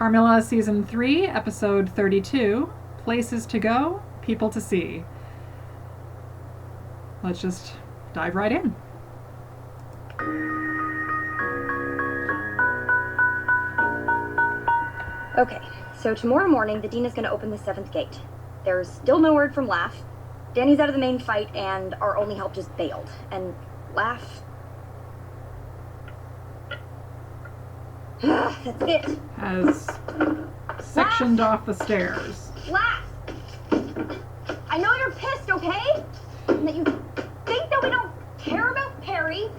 Carmilla Season 3, Episode 32, Places to Go, People to See. Let's just dive right in. Okay, so tomorrow morning the dean is going to open the 7th gate. There's still no word from Laugh. Danny's out of the main fight and our only help just bailed. And Laugh... That's it. Has sectioned off the stairs. Laugh! I know you're pissed, okay? And that you think that we don't care about Perry.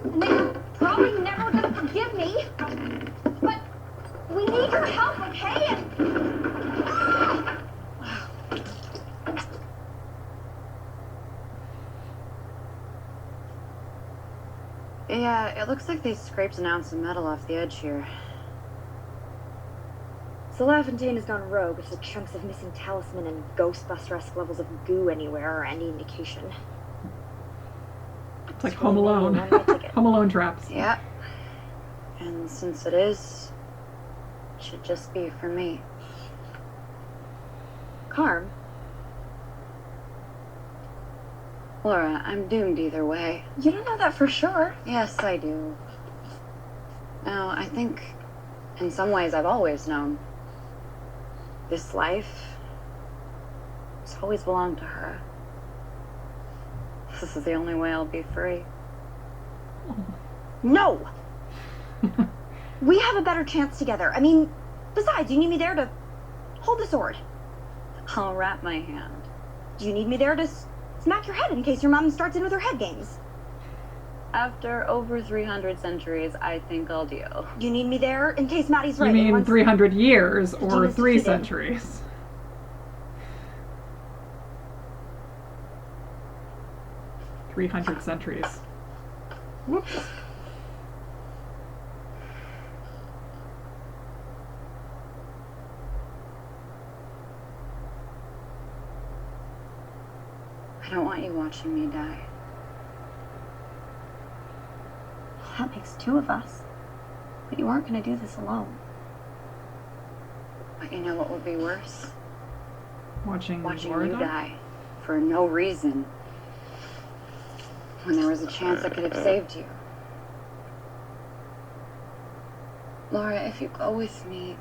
And that you're probably never gonna forgive me. But we need your help, okay? Yeah, it looks like they scraped an ounce of metal off the edge here. So LaFontaine has gone rogue if the chunks of missing talisman and Ghostbuster-esque levels of goo anywhere are any indication. It's like Home Alone. Home Alone traps. Yeah. And since it is, it should just be for me. Carm? Laura, I'm doomed either way. You don't know that for sure. Yes, I do. No, I think in some ways I've always known. This life has always belonged to her. This is the only way I'll be free. No! We have a better chance together. I mean, besides, you need me there to hold the sword. I'll wrap my hand. Do you need me there to smack your head in case your mom starts in with her head games? After over 300 centuries, I think I'll deal. Do you need me there in case Maddie's right? You mean 300 years or 3 centuries? – 300 centuries. Whoops. I don't want you watching me die. That makes 2 of us. But you aren't going to do this alone. But you know what would be worse? Watching you die for no reason. When there was a chance I could have saved you. Laura, if you go with me,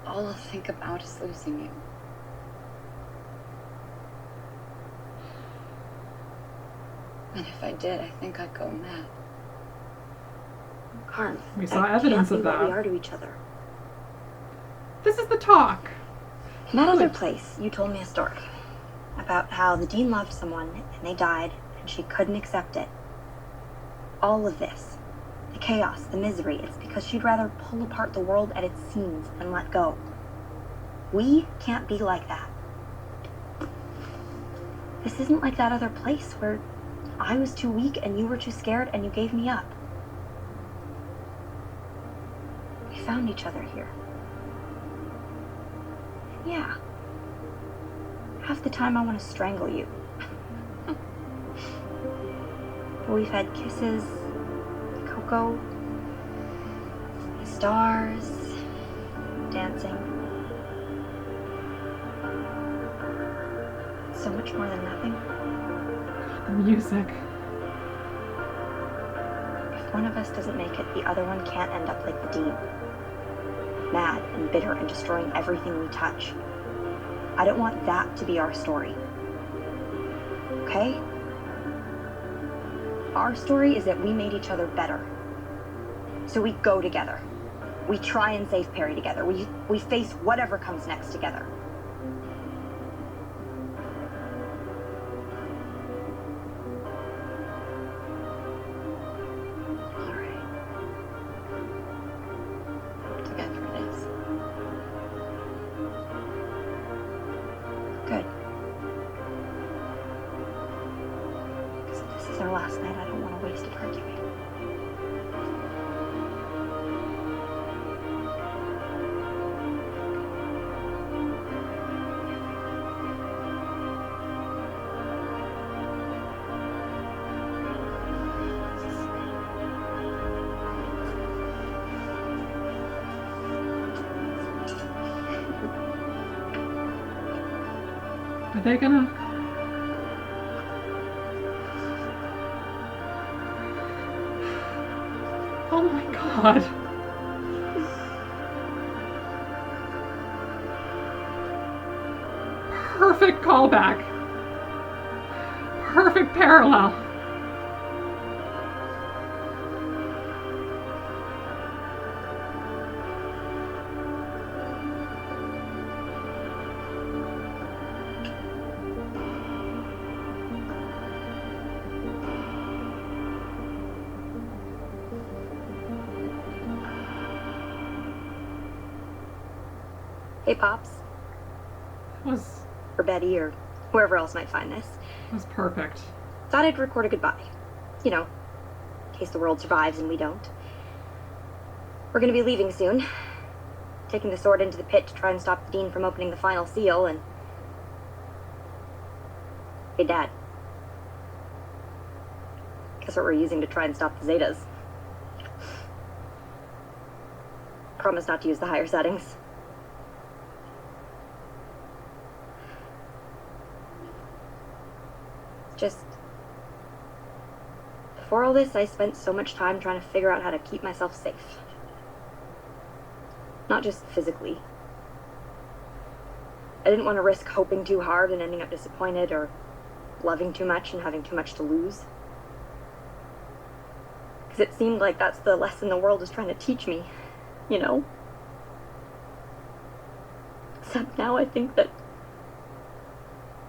all I'll think about is losing you. And if I did, I think I'd go mad. Carm, we saw evidence of that. What we are to each other. This is the talk. In that other place, you told me a story about how the dean loved someone and they died and she couldn't accept it. All of this, the chaos, the misery, it's because she'd rather pull apart the world at its seams and let go. We can't be like that. This isn't like that other place where I was too weak and you were too scared and you gave me up. We found each other here. Yeah. Half the time I want to strangle you. But we've had kisses, cocoa, stars, dancing. So much more than nothing. The music. If one of us doesn't make it, the other one can't end up like the dean. Mad and bitter and destroying everything we touch. I don't want that to be our story. Okay? Our story is that we made each other better. So we go together. We try and save Perry together. We face whatever comes next together. Good. Because if this is our last night, I don't want to waste it arguing. Are they gonna... Oh my god. Perfect callback. Perfect parallel. Hey, Pops. Was Or Betty, or whoever else might find this. perfect. Thought I'd record a goodbye. You know, in case the world survives and we don't. We're gonna be leaving soon. Taking the sword into the pit to try and stop the Dean from opening the final seal, and... Hey, Dad. Guess what we're using to try and stop the Zetas? Promise not to use the higher settings. Just... Before all this, I spent so much time trying to figure out how to keep myself safe. Not just physically. I didn't want to risk hoping too hard and ending up disappointed, or loving too much and having too much to lose. Because it seemed like that's the lesson the world is trying to teach me, you know? Except now I think that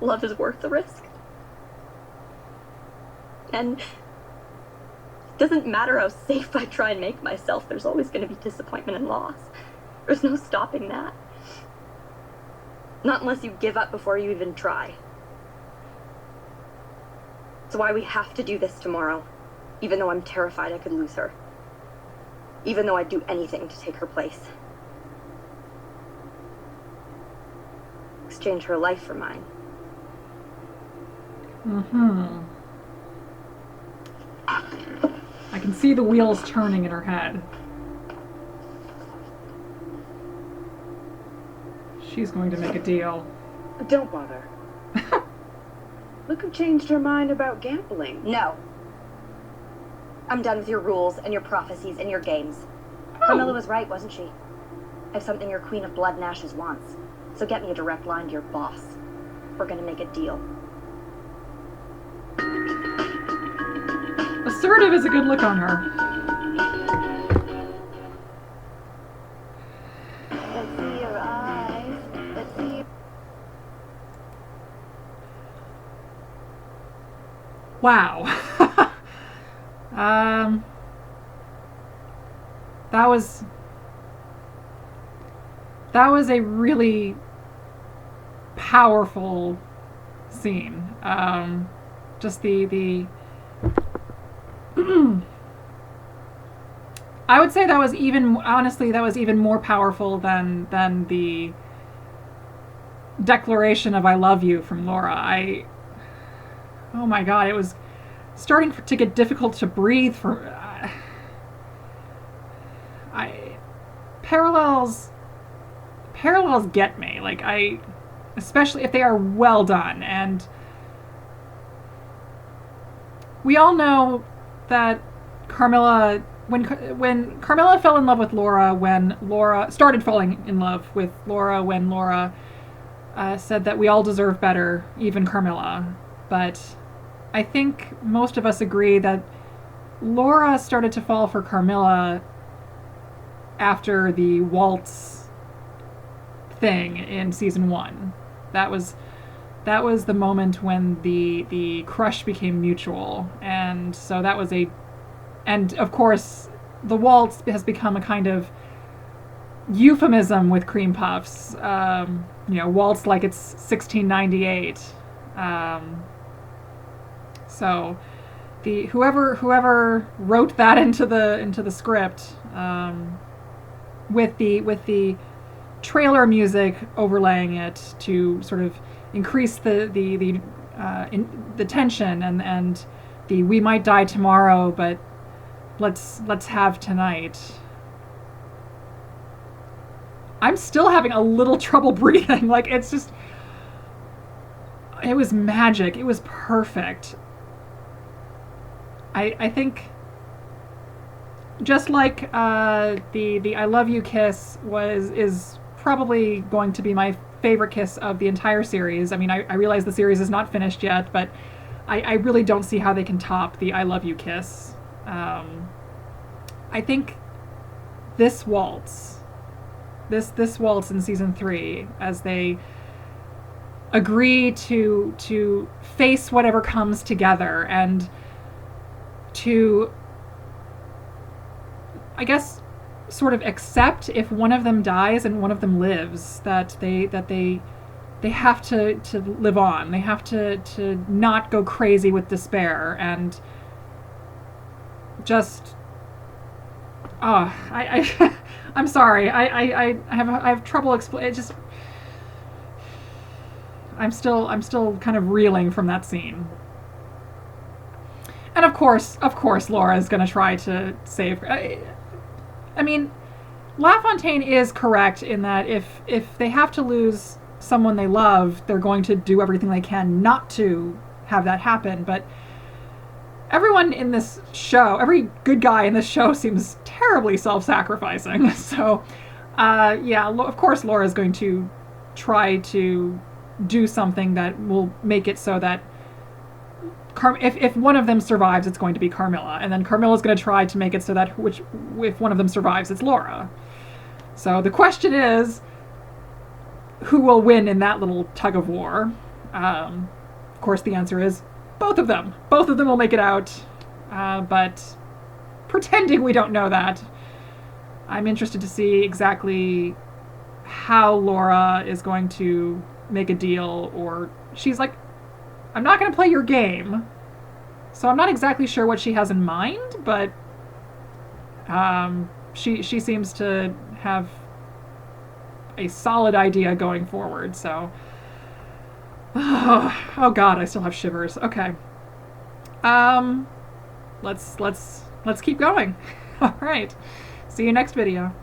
love is worth the risk. And it doesn't matter how safe I try and make myself, there's always going to be disappointment and loss. There's no stopping that. Not unless you give up before you even try. It's why we have to do this tomorrow, even though I'm terrified I could lose her. Even though I'd do anything to take her place. Exchange her life for mine. Mm-hmm. I can see the wheels turning in her head. She's going to make a deal. Don't bother. Look who changed her mind about gambling. No. I'm done with your rules and your prophecies and your games. Oh. Carmilla was right, wasn't she? I have something your Queen of Blood and Ashes wants. So get me a direct line to your boss. We're gonna make a deal. Assertive is a good look on her. Let's see your eyes. Let's see. Wow. that was a really powerful scene. Just the I would say that was even, honestly, that was even more powerful than the declaration of "I love you" from Laura. Oh my god, it was starting to get difficult to breathe for... Parallels get me. Like, especially if they are well done. And we all know that Carmilla, when Carmilla fell in love with Laura, when Laura started falling in love with Laura, when Laura said that we all deserve better, even Carmilla. But I think most of us agree that Laura started to fall for Carmilla after the waltz thing in season 1. That was the moment when the crush became mutual, and so that was and of course the waltz has become a kind of euphemism with cream puffs. Waltz like it's 1698. So whoever wrote that into the script, with the trailer music overlaying it to sort of increase the tension and the "we might die tomorrow, but let's have tonight." I'm still having a little trouble breathing. Like, it's just, It was magic. It was perfect. I think just like the I love you kiss is probably going to be my favorite kiss of the entire series. I mean, I realize the series is not finished yet, but I really don't see how they can top the I love you kiss. I think this waltz in season 3, as they agree to face whatever comes together and to, I guess, sort of accept if one of them dies and one of them lives, that they have to live on. They have to not go crazy with despair and just I'm sorry. I have trouble explaining. It just I'm still kind of reeling from that scene. And of course, Laura is going to try to save her. I mean, LaFontaine is correct in that if they have to lose someone they love, they're going to do everything they can not to have that happen. But everyone in this show, every good guy in this show seems terribly self-sacrificing. So, yeah, of course Laura's going to try to do something that will make it so that if one of them survives, it's going to be Carmilla. And then Carmilla's going to try to make it so that if one of them survives, it's Laura. So the question is, who will win in that little tug of war? Of course, the answer is both of them. Both of them will make it out. But pretending we don't know that, I'm interested to see exactly how Laura is going to make a deal, or she's like, I'm not going to play your game. So I'm not exactly sure what she has in mind, but she seems to have a solid idea going forward. So, oh God, I still have shivers. Okay, let's keep going. All right, see you next video.